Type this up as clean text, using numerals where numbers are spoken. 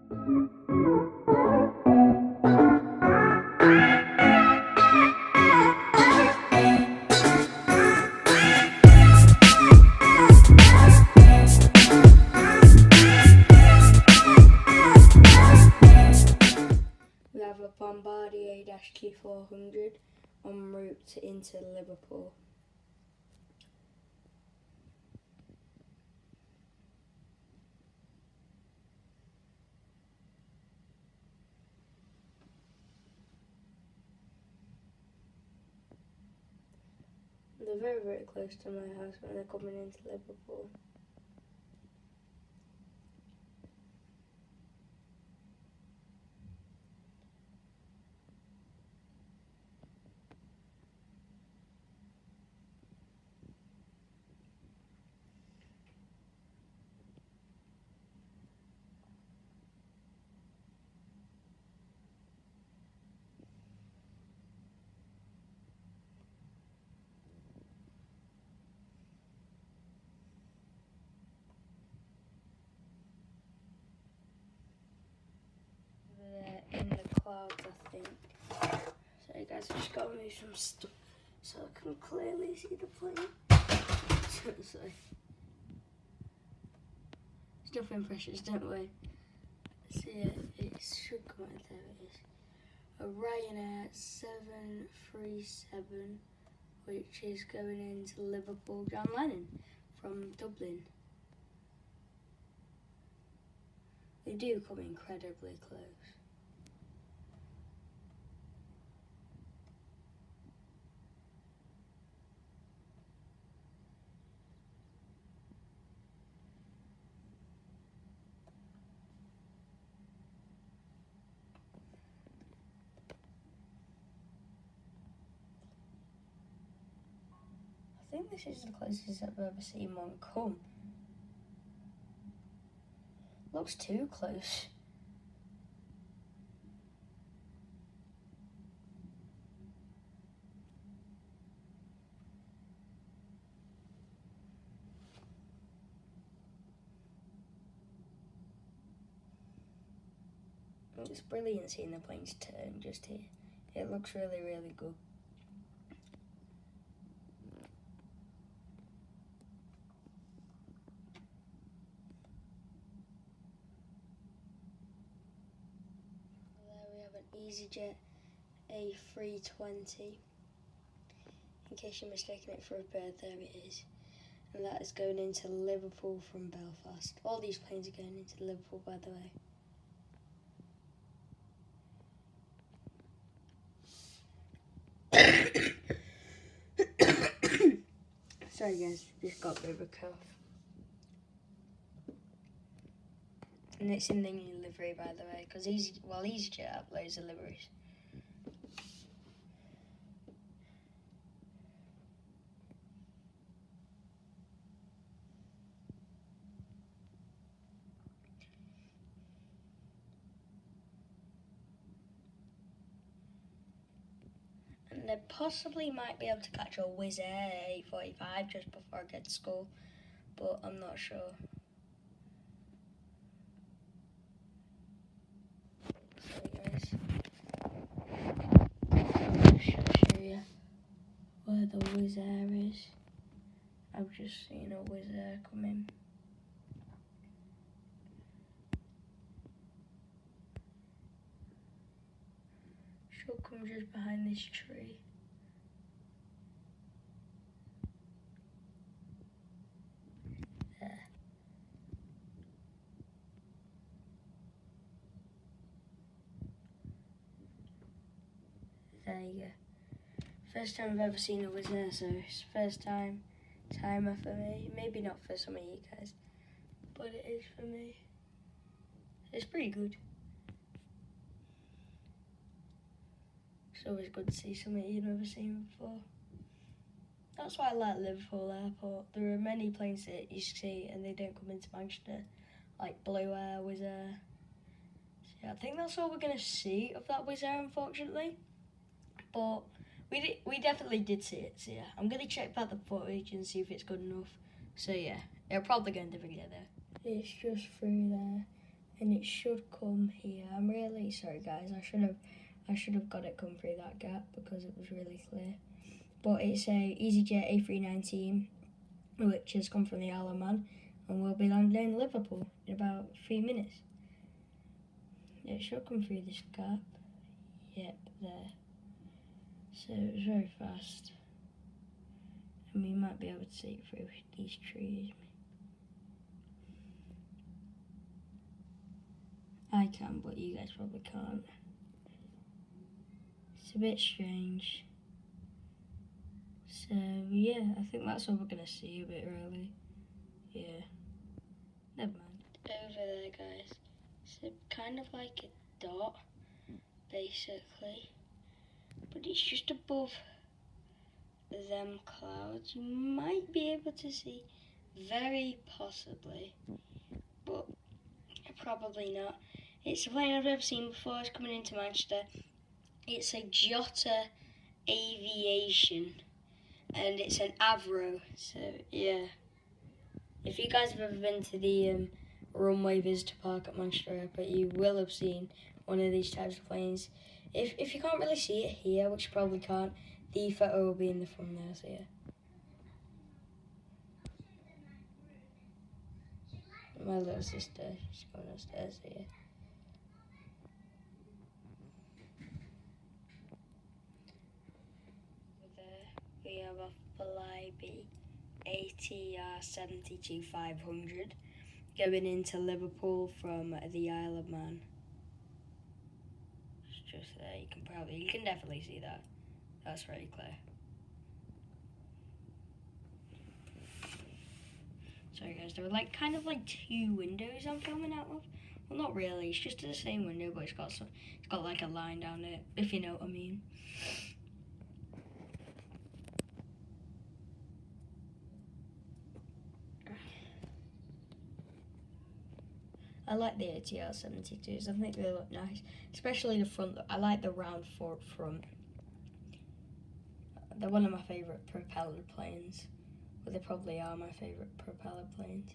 We have a Bombardier-T400 en route into Liverpool. They're very, very close to my house when they're coming into Liverpool. In the clouds, I think. Sorry guys, I've just got to move some stuff so I can clearly see the plane. Sorry. It's nothing precious, don't worry. See it should come out. There it is. A Ryanair 737, which is going into Liverpool. John Lennon from Dublin. They do come incredibly close. I think this is the closest I've ever seen one come. Looks too close. It's brilliant seeing the planes turn just here. It looks really, really good. There we have an EasyJet A320. In case you're mistaking it for a bird, there it is. And that is going into Liverpool from Belfast. All these planes are going into Liverpool, by the way. Sorry guys, just got a bit of a cough. And it's in the new livery, by the way, because EasyJet have loads of liveries. And they possibly might be able to catch a Wizz Air 845 just before I get to school, but I'm not sure. Sorry guys. I'll show you where the Wizz Air is. I've just seen a Wizz Air come in. She'll come just behind this tree. There. There you go. First time I've ever seen a Wizz Air, so it's first timer for me. Maybe not for some of you guys, but it is for me. It's pretty good. It's always good to see something you've never seen before. That's why I like Liverpool Airport. There are many planes that you see and they don't come into Manchester, like Blue Air, Wizz Air. So yeah, I think that's all we're going to see of that Wizz Air, unfortunately. But we definitely did see it, so yeah. I'm going to check back the footage and see if it's good enough. So yeah, it'll probably go in the video there. It's just through there. and it should come here. I'm really sorry, guys. I should have got it come through that gap because it was really clear. But it's a EasyJet A319, which has come from the Isle of Man, and will be landing in Liverpool in about 3 minutes. It should come through this gap. Yep, there. So it's very fast, and we might be able to see it through these trees. I can, but you guys probably can't. It's a bit strange. So yeah, I think that's all we're gonna see a bit early. Yeah. Never mind. Over there, guys. It's kind of like a dot, basically. But it's just above them clouds. You might be able to see, very possibly, but probably not. It's a plane I've never seen before. It's coming into Manchester. It's a Jota Aviation, and it's an Avro. So yeah, if you guys have ever been to the runway visitor park at Manchester Airport, you will have seen one of these types of planes. If you can't really see it here, which you probably can't, the photo will be in the thumbnail. So yeah. My little sister, she's going upstairs here. There we have a Flybe ATR 72-500 going into Liverpool from the Isle of Man. It's just there. You can definitely see that. That's very clear. Sorry guys, there are kind of two windows I'm filming out of. Well, not really. It's just the same window, but it's got like a line down it, if you know what I mean. I like the ATR 72s. I think they look nice, especially the front. I like the round fork front. They're one of my favourite propeller planes. Well, they probably are my favourite propeller planes.